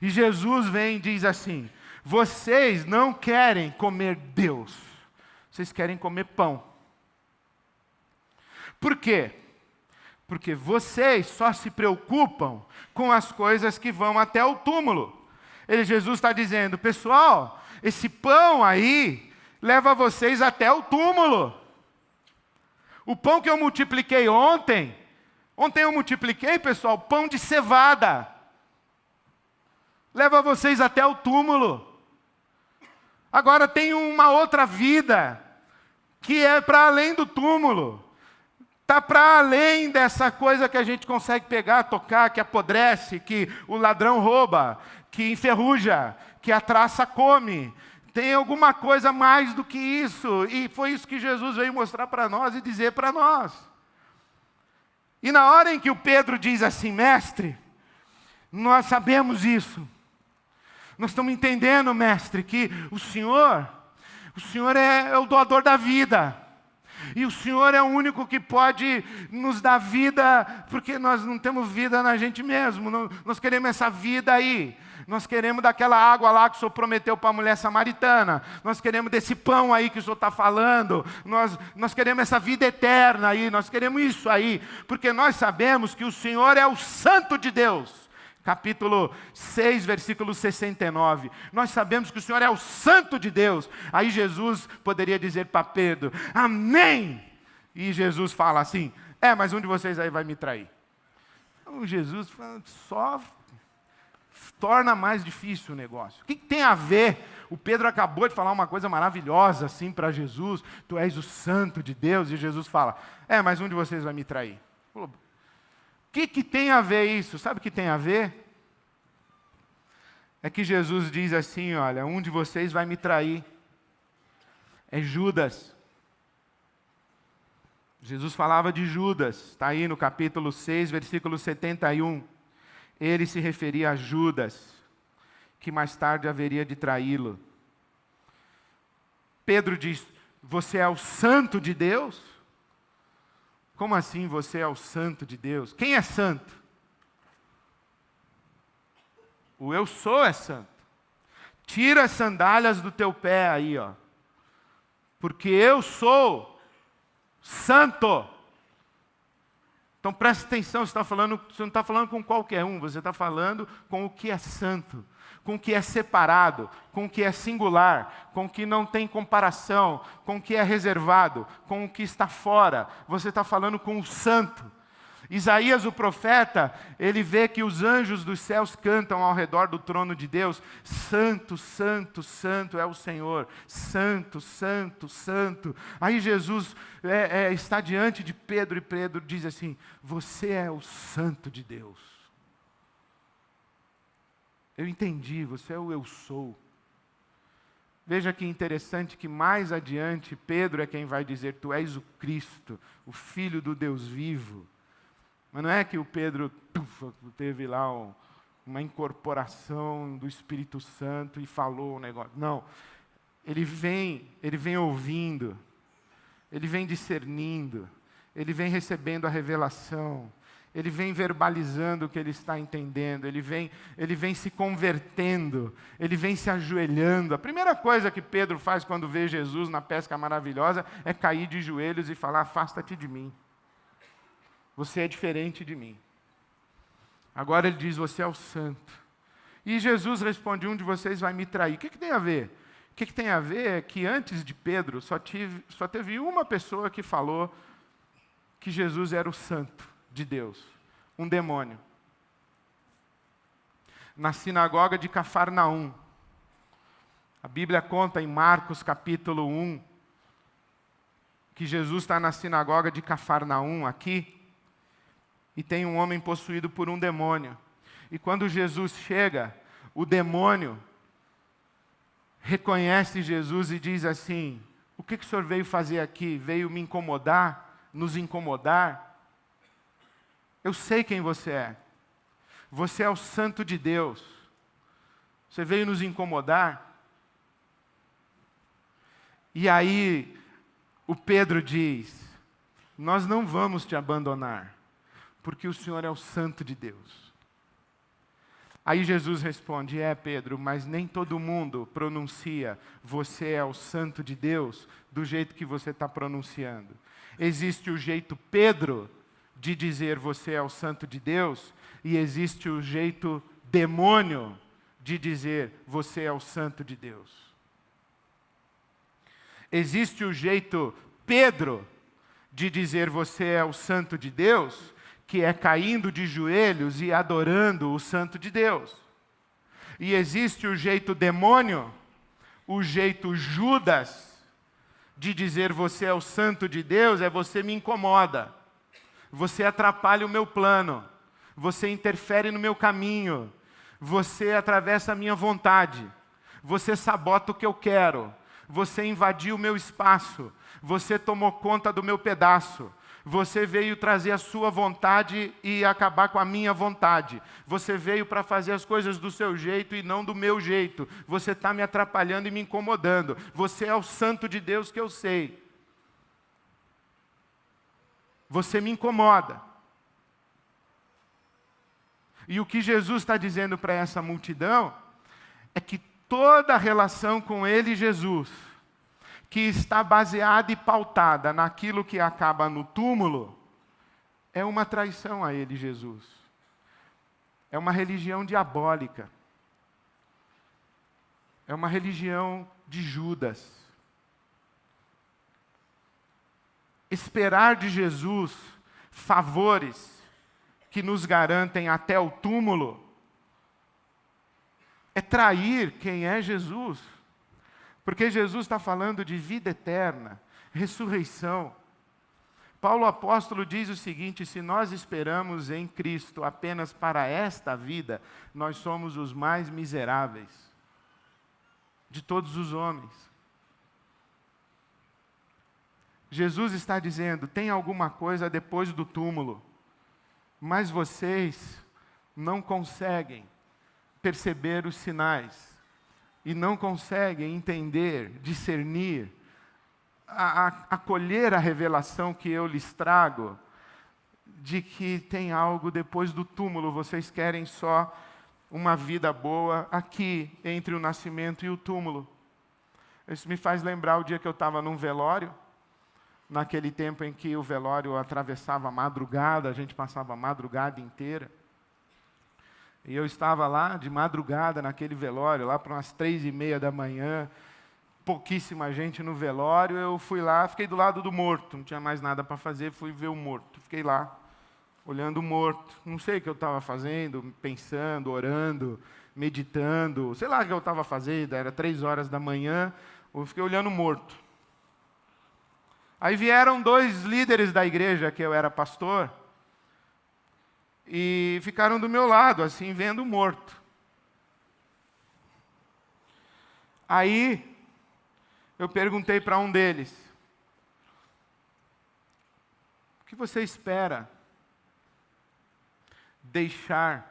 E Jesus vem e diz assim, vocês não querem comer Deus, vocês querem comer pão. Por quê? Porque vocês só se preocupam com as coisas que vão até o túmulo. Jesus está dizendo, pessoal, esse pão aí leva vocês até o túmulo. O pão que eu multipliquei ontem eu multipliquei, pessoal, pão de cevada. Leva vocês até o túmulo. Agora tem uma outra vida, que é para além do túmulo. Está para além dessa coisa que a gente consegue pegar, tocar, que apodrece, que o ladrão rouba, que enferruja, que a traça come. Tem alguma coisa mais do que isso. E foi isso que Jesus veio mostrar para nós e dizer para nós. E na hora em que o Pedro diz assim, mestre, nós sabemos isso. Nós estamos entendendo, mestre, que o Senhor é o doador da vida. E o Senhor é o único que pode nos dar vida, porque nós não temos vida na gente mesmo. Nós queremos essa vida aí. Nós queremos daquela água lá que o Senhor prometeu para a mulher samaritana. Nós queremos desse pão aí que o Senhor está falando. Nós queremos essa vida eterna aí. Nós queremos isso aí. Porque nós sabemos que o Senhor é o Santo de Deus. Capítulo 6, versículo 69. Nós sabemos que o Senhor é o Santo de Deus. Aí Jesus poderia dizer para Pedro, amém. E Jesus fala assim, mas um de vocês aí vai me trair. Então Jesus só torna mais difícil o negócio. O que tem a ver? O Pedro acabou de falar uma coisa maravilhosa assim para Jesus. Tu és o Santo de Deus. E Jesus fala, mas um de vocês vai me trair. O que tem a ver isso? Sabe o que tem a ver? É que Jesus diz assim, olha, um de vocês vai me trair. É Judas. Jesus falava de Judas. Está aí no capítulo 6, versículo 71. Ele se referia a Judas, que mais tarde haveria de traí-lo. Pedro diz, você é o Santo de Deus? Como assim você é o Santo de Deus? Quem é santo? O eu sou é santo. Tira as sandálias do teu pé aí, ó. Porque eu sou santo. Então presta atenção, você não está falando com qualquer um, você está falando com o que é santo, com o que é separado, com o que é singular, com o que não tem comparação, com o que é reservado, com o que está fora. Você está falando com o santo. Isaías, o profeta, ele vê que os anjos dos céus cantam ao redor do trono de Deus, santo, santo, santo é o Senhor, santo, santo, santo. Aí Jesus está diante de Pedro e Pedro diz assim, você é o Santo de Deus. Eu entendi, você é o eu sou. Veja que interessante que mais adiante Pedro é quem vai dizer, tu és o Cristo, o Filho do Deus vivo. Mas não é que o Pedro teve lá uma incorporação do Espírito Santo e falou um negócio. Não, ele vem ouvindo, ele vem discernindo, ele vem recebendo a revelação, ele vem verbalizando o que ele está entendendo, ele vem se convertendo, ele vem se ajoelhando. A primeira coisa que Pedro faz quando vê Jesus na pesca maravilhosa é cair de joelhos e falar, afasta-te de mim. Você é diferente de mim. Agora ele diz, você é o santo. E Jesus responde, um de vocês vai me trair. O que tem a ver? O que tem a ver é que antes de Pedro, só teve uma pessoa que falou que Jesus era o santo de Deus. Um demônio. Na sinagoga de Cafarnaum. A Bíblia conta em Marcos capítulo 1, que Jesus está na sinagoga de Cafarnaum aqui, e tem um homem possuído por um demônio. E quando Jesus chega, o demônio reconhece Jesus e diz assim, o que o senhor veio fazer aqui? Veio me incomodar? Nos incomodar? Eu sei quem você é. Você é o Santo de Deus. Você veio nos incomodar? E aí, o Pedro diz, nós não vamos te abandonar, porque o Senhor é o Santo de Deus. Aí Jesus responde, Pedro, mas nem todo mundo pronuncia, você é o Santo de Deus, do jeito que você está pronunciando. Existe o jeito Pedro de dizer você é o Santo de Deus, e existe o jeito demônio de dizer você é o Santo de Deus. Existe o jeito Pedro de dizer você é o Santo de Deus, que é caindo de joelhos e adorando o Santo de Deus. E existe o jeito demônio, o jeito Judas, de dizer você é o Santo de Deus, você me incomoda, você atrapalha o meu plano, você interfere no meu caminho, você atravessa a minha vontade, você sabota o que eu quero, você invadiu o meu espaço, você tomou conta do meu pedaço, Você veio trazer a sua vontade e acabar com a minha vontade. Você veio para fazer as coisas do seu jeito e não do meu jeito. Você está me atrapalhando e me incomodando. Você é o santo de Deus que eu sei. Você me incomoda. E o que Jesus está dizendo para essa multidão é que toda a relação com Ele, Jesus, que está baseada e pautada naquilo que acaba no túmulo, é uma traição a Ele, Jesus. É uma religião diabólica. É uma religião de Judas. Esperar de Jesus favores que nos garantem até o túmulo é trair quem é Jesus. Porque Jesus está falando de vida eterna, ressurreição. Paulo apóstolo diz o seguinte: se nós esperamos em Cristo apenas para esta vida, nós somos os mais miseráveis de todos os homens. Jesus está dizendo, tem alguma coisa depois do túmulo, mas vocês não conseguem perceber os sinais. E não conseguem entender, discernir, acolher a revelação que eu lhes trago, de que tem algo depois do túmulo. Vocês querem só uma vida boa aqui, entre o nascimento e o túmulo. Isso me faz lembrar o dia que eu estava num velório, naquele tempo em que o velório atravessava a madrugada, a gente passava a madrugada inteira. E eu estava lá de madrugada naquele velório, lá para umas 3:30 da manhã, pouquíssima gente no velório. Eu fui lá, fiquei do lado do morto, não tinha mais nada para fazer, fui ver o morto. Fiquei lá, olhando o morto. Não sei o que eu estava fazendo, pensando, orando, meditando, sei lá o que eu estava fazendo, era 3 horas da manhã, eu fiquei olhando o morto. Aí vieram 2 líderes da igreja, que eu era pastor, e ficaram do meu lado, assim, vendo o morto. Aí, eu perguntei para um deles, o que você espera deixar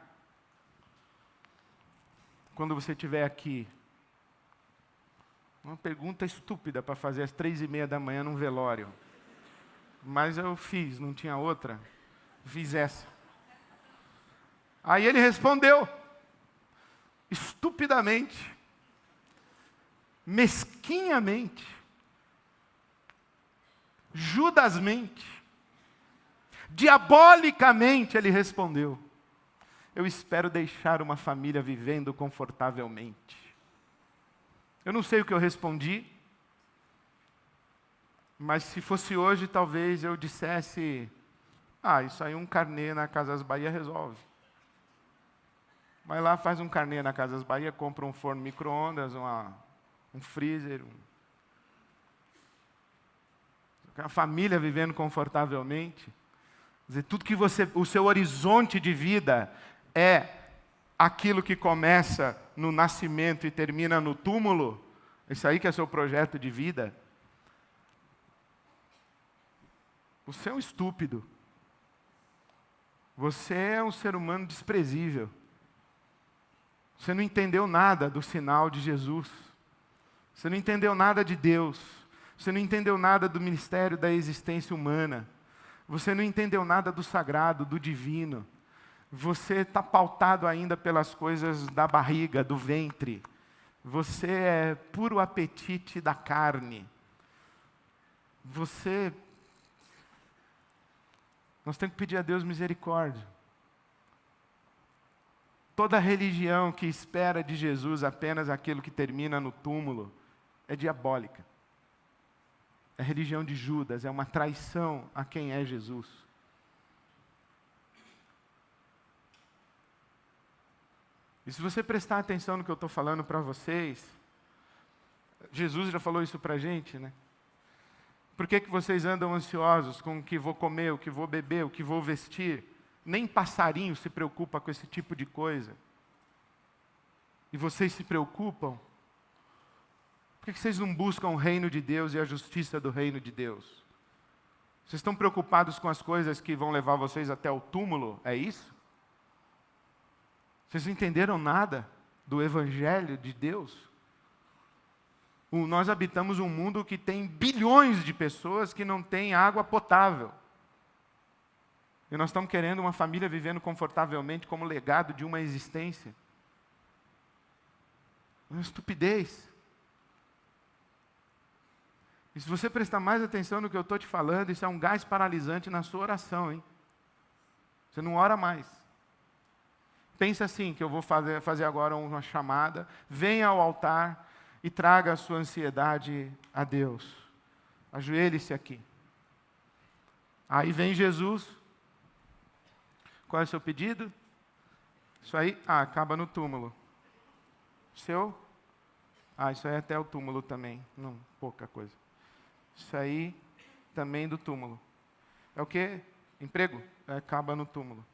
quando você estiver aqui? Uma pergunta estúpida para fazer às 3:30 da manhã num velório. Mas eu fiz, não tinha outra. Fiz essa. Aí ele respondeu, estupidamente, mesquinhamente, judasmente, diabolicamente, ele respondeu, eu espero deixar uma família vivendo confortavelmente. Eu não sei o que eu respondi, mas se fosse hoje, talvez eu dissesse, isso aí um carnê na Casas Bahia resolve. Vai lá, faz um carnê na Casas Bahia, compra um forno micro-ondas, um freezer. Uma família vivendo confortavelmente. Quer dizer, tudo que o seu horizonte de vida é aquilo que começa no nascimento e termina no túmulo. Isso aí que é seu projeto de vida. Você é um estúpido. Você é um ser humano desprezível. Você não entendeu nada do sinal de Jesus. Você não entendeu nada de Deus. Você não entendeu nada do ministério da existência humana. Você não entendeu nada do sagrado, do divino. Você está pautado ainda pelas coisas da barriga, do ventre. Você é puro apetite da carne. Nós temos que pedir a Deus misericórdia. Toda religião que espera de Jesus apenas aquilo que termina no túmulo é diabólica. É a religião de Judas, é uma traição a quem é Jesus. E se você prestar atenção no que eu estou falando para vocês, Jesus já falou isso para a gente, né? Por que vocês andam ansiosos com o que vou comer, o que vou beber, o que vou vestir? Nem passarinho se preocupa com esse tipo de coisa. E vocês se preocupam? Por que vocês não buscam o reino de Deus e a justiça do reino de Deus? Vocês estão preocupados com as coisas que vão levar vocês até o túmulo? É isso? Vocês não entenderam nada do Evangelho de Deus? Nós habitamos um mundo que tem bilhões de pessoas que não têm água potável. E nós estamos querendo uma família vivendo confortavelmente como legado de uma existência. É uma estupidez. E se você prestar mais atenção no que eu estou te falando, isso é um gás paralisante na sua oração, hein? Você não ora mais. Pensa assim, que eu vou fazer agora uma chamada. Venha ao altar e traga a sua ansiedade a Deus. Ajoelhe-se aqui. Aí vem Jesus. Qual é o seu pedido? Isso aí, acaba no túmulo. Seu? Isso aí é até o túmulo também. Não, pouca coisa. Isso aí também do túmulo. É o quê? Emprego? Acaba no túmulo.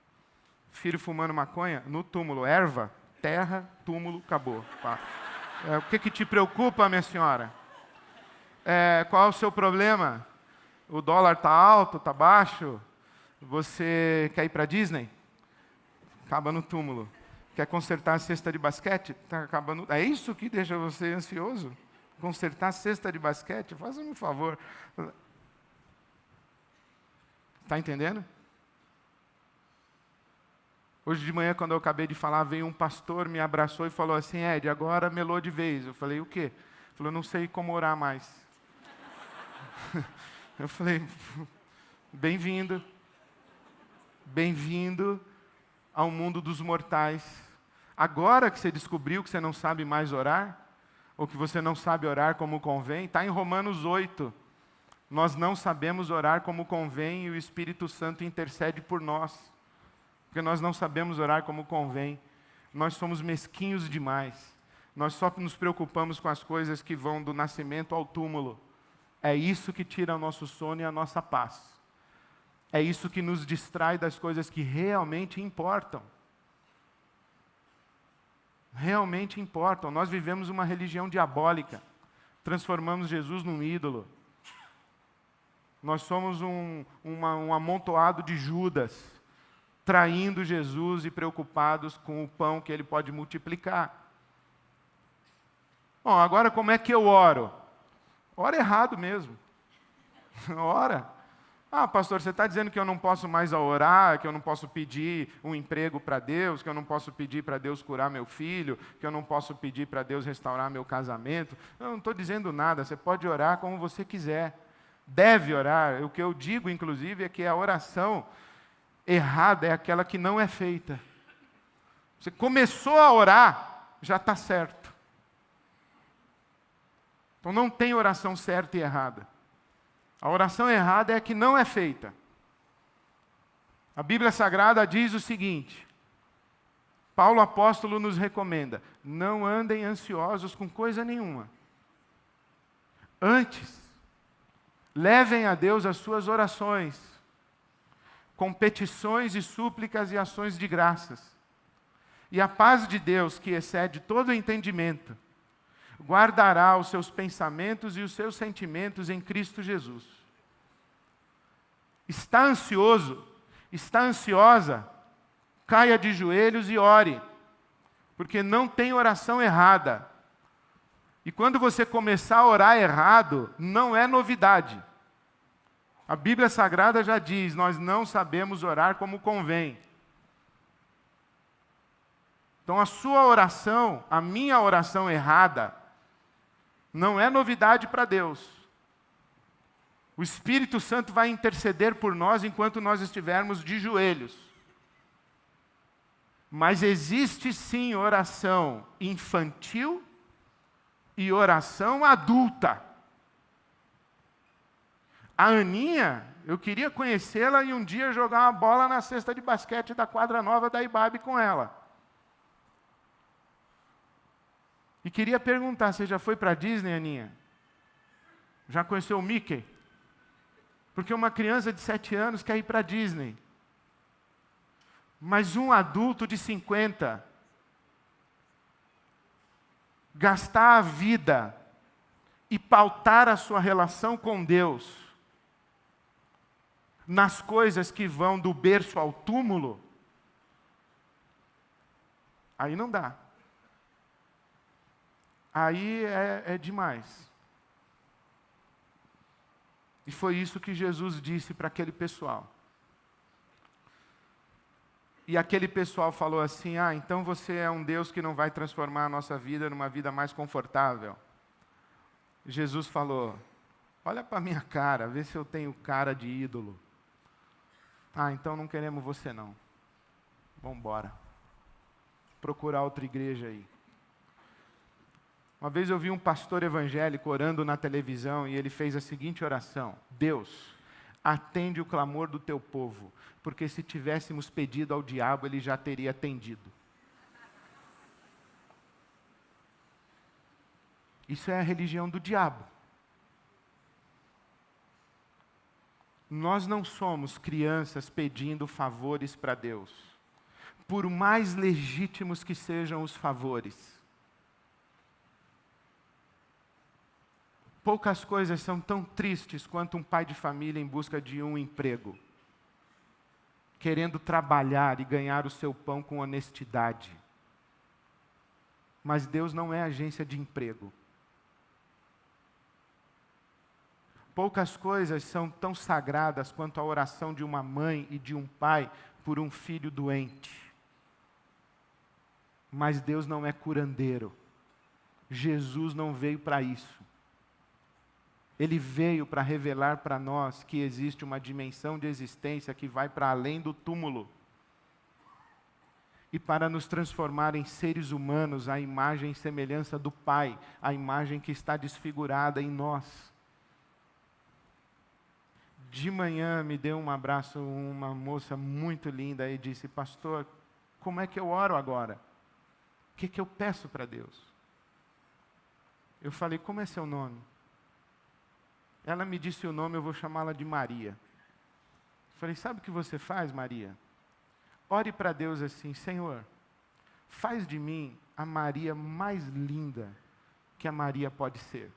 Filho fumando maconha? No túmulo. Erva? Terra, túmulo, acabou. O que te preocupa, minha senhora? Qual é o seu problema? O dólar está alto, está baixo? Você quer ir para a Disney? Acaba no túmulo. Quer consertar a cesta de basquete? Acaba no... É isso que deixa você ansioso? Consertar a cesta de basquete? Faça-me um favor. Está entendendo? Hoje de manhã, quando eu acabei de falar, veio um pastor, me abraçou e falou assim: Ed, agora melou de vez. Eu falei: o quê? Ele falou: não sei como orar mais. Eu falei: bem-vindo. Bem-vindo ao mundo dos mortais. Agora que você descobriu que você não sabe mais orar, ou que você não sabe orar como convém, está em Romanos 8. Nós não sabemos orar como convém e o Espírito Santo intercede por nós. Porque nós não sabemos orar como convém. Nós somos mesquinhos demais. Nós só nos preocupamos com as coisas que vão do nascimento ao túmulo. É isso que tira o nosso sono e a nossa paz. É isso que nos distrai das coisas que realmente importam. Realmente importam. Nós vivemos uma religião diabólica. Transformamos Jesus num ídolo. Nós somos um amontoado de Judas, traindo Jesus e preocupados com o pão que Ele pode multiplicar. Bom, agora como é que eu oro? Ora errado mesmo. Ora. Pastor, você está dizendo que eu não posso mais orar, que eu não posso pedir um emprego para Deus, que eu não posso pedir para Deus curar meu filho, que eu não posso pedir para Deus restaurar meu casamento. Eu não estou dizendo nada, você pode orar como você quiser. Deve orar. O que eu digo, inclusive, é que a oração errada é aquela que não é feita. Você começou a orar, já está certo. Então não tem oração certa e errada. A oração errada é a que não é feita. A Bíblia Sagrada diz o seguinte: Paulo apóstolo nos recomenda: não andem ansiosos com coisa nenhuma. Antes, levem a Deus as suas orações, com petições e súplicas e ações de graças. E a paz de Deus, que excede todo o entendimento, guardará os seus pensamentos e os seus sentimentos em Cristo Jesus. Está ansioso? Está ansiosa? Caia de joelhos e ore, porque não tem oração errada. E quando você começar a orar errado, não é novidade. A Bíblia Sagrada já diz: nós não sabemos orar como convém. Então a sua oração, a minha oração errada, não é novidade para Deus. O Espírito Santo vai interceder por nós enquanto nós estivermos de joelhos. Mas existe sim oração infantil e oração adulta. A Aninha, eu queria conhecê-la e um dia jogar uma bola na cesta de basquete da quadra nova da Ibabe com ela. E queria perguntar: você já foi para a Disney, Aninha? Já conheceu o Mickey? Porque uma criança de 7 anos quer ir para a Disney. Mas um adulto de 50, gastar a vida e pautar a sua relação com Deus nas coisas que vão do berço ao túmulo, aí não dá. Aí é demais. E foi isso que Jesus disse para aquele pessoal. E aquele pessoal falou assim: então você é um Deus que não vai transformar a nossa vida numa vida mais confortável. Jesus falou: olha para a minha cara, vê se eu tenho cara de ídolo. Então não queremos você não. Vamos embora. Procurar outra igreja aí. Uma vez eu vi um pastor evangélico orando na televisão e ele fez a seguinte oração: Deus, atende o clamor do teu povo, porque se tivéssemos pedido ao diabo, ele já teria atendido. Isso é a religião do diabo. Nós não somos crianças pedindo favores para Deus, por mais legítimos que sejam os favores. Poucas coisas são tão tristes quanto um pai de família em busca de um emprego, querendo trabalhar e ganhar o seu pão com honestidade. Mas Deus não é agência de emprego. Poucas coisas são tão sagradas quanto a oração de uma mãe e de um pai por um filho doente. Mas Deus não é curandeiro. Jesus não veio para isso. Ele veio para revelar para nós que existe uma dimensão de existência que vai para além do túmulo. E para nos transformar em seres humanos, à imagem e semelhança do Pai, a imagem que está desfigurada em nós. De manhã me deu um abraço uma moça muito linda e disse: pastor, como é que eu oro agora? O que eu peço para Deus? Eu falei: como é seu nome? Ela me disse o nome, eu vou chamá-la de Maria. Eu falei: sabe o que você faz, Maria? Ore para Deus assim: Senhor, faz de mim a Maria mais linda que a Maria pode ser.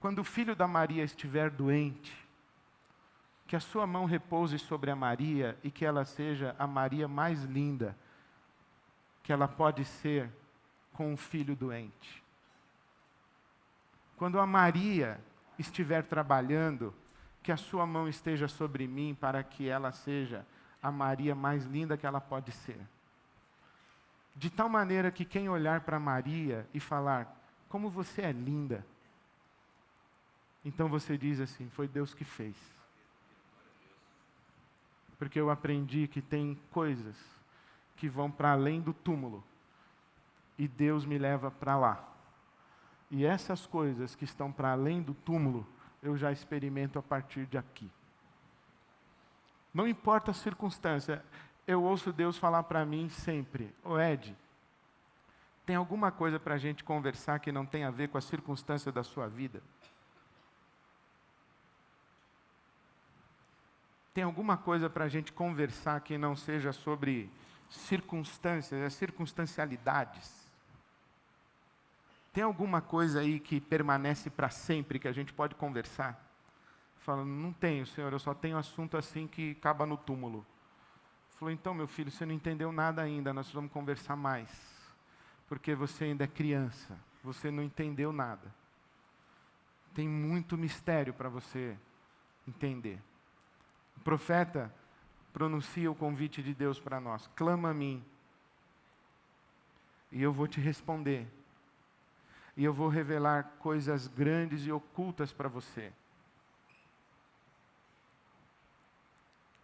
Quando o filho da Maria estiver doente, que a sua mão repouse sobre a Maria e que ela seja a Maria mais linda que ela pode ser com um filho doente. Quando a Maria estiver trabalhando, que a sua mão esteja sobre mim para que ela seja a Maria mais linda que ela pode ser. De tal maneira que quem olhar para Maria e falar: como você é linda, então você diz assim: foi Deus que fez. Porque eu aprendi que tem coisas que vão para além do túmulo, e Deus me leva para lá. E essas coisas que estão para além do túmulo, eu já experimento a partir de aqui. Não importa a circunstância, eu ouço Deus falar para mim sempre: ô Ed, tem alguma coisa para a gente conversar que não tem a ver com a circunstância da sua vida? Tem alguma coisa para a gente conversar que não seja sobre circunstâncias, circunstancialidades? Tem alguma coisa aí que permanece para sempre, que a gente pode conversar? Fala: não tenho, Senhor, eu só tenho assunto assim que acaba no túmulo. Falou: então, meu filho, você não entendeu nada ainda, nós vamos conversar mais. Porque você ainda é criança, você não entendeu nada. Tem muito mistério para você entender. O profeta pronuncia o convite de Deus para nós: clama a mim, e eu vou te responder. E eu vou revelar coisas grandes e ocultas para você.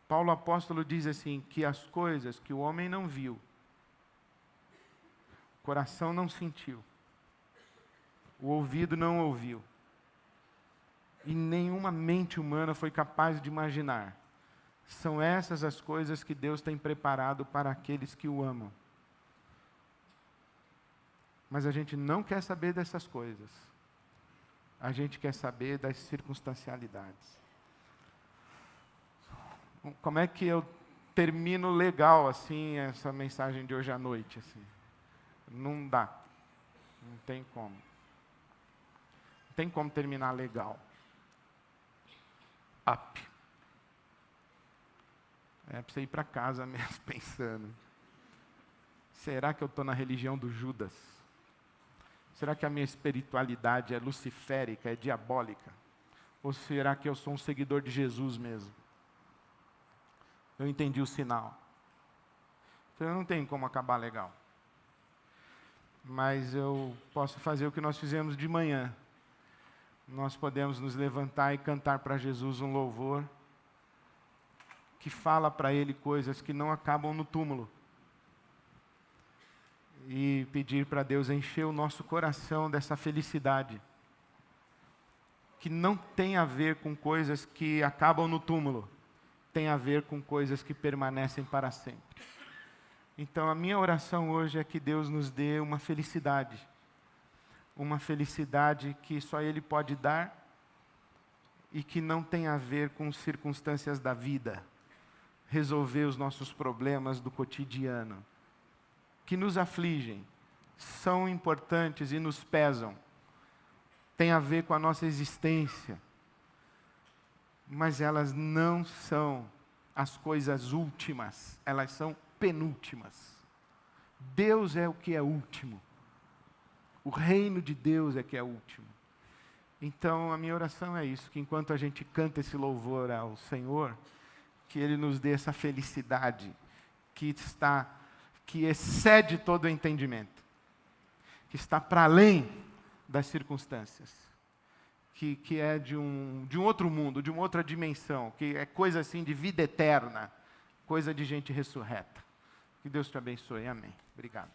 Paulo apóstolo diz assim, que as coisas que o homem não viu, o coração não sentiu, o ouvido não ouviu, e nenhuma mente humana foi capaz de imaginar, são essas as coisas que Deus tem preparado para aqueles que o amam. Mas a gente não quer saber dessas coisas. A gente quer saber das circunstancialidades. Como é que eu termino legal assim essa mensagem de hoje à noite? Assim? Não dá. Não tem como. Não tem como terminar legal. up. É para você ir para casa mesmo pensando. Será que eu estou na religião do Judas? Será que a minha espiritualidade é luciférica, é diabólica? Ou será que eu sou um seguidor de Jesus mesmo? Eu entendi o sinal. Então eu não tenho como acabar legal. Mas eu posso fazer o que nós fizemos de manhã. Nós podemos nos levantar e cantar para Jesus um louvor que fala para Ele coisas que não acabam no túmulo. E pedir para Deus encher o nosso coração dessa felicidade, que não tem a ver com coisas que acabam no túmulo, tem a ver com coisas que permanecem para sempre. Então a minha oração hoje é que Deus nos dê uma felicidade que só Ele pode dar e que não tem a ver com circunstâncias da vida, resolver os nossos problemas do cotidiano, que nos afligem, são importantes e nos pesam, tem a ver com a nossa existência, mas elas não são as coisas últimas, elas são penúltimas. Deus é o que é último. O reino de Deus é que é último. Então, a minha oração é isso, que enquanto a gente canta esse louvor ao Senhor, que Ele nos dê essa felicidade que excede todo o entendimento, que está para além das circunstâncias, que é de um outro mundo, de uma outra dimensão, que é coisa assim de vida eterna, coisa de gente ressurreta. Que Deus te abençoe. Amém. Obrigado.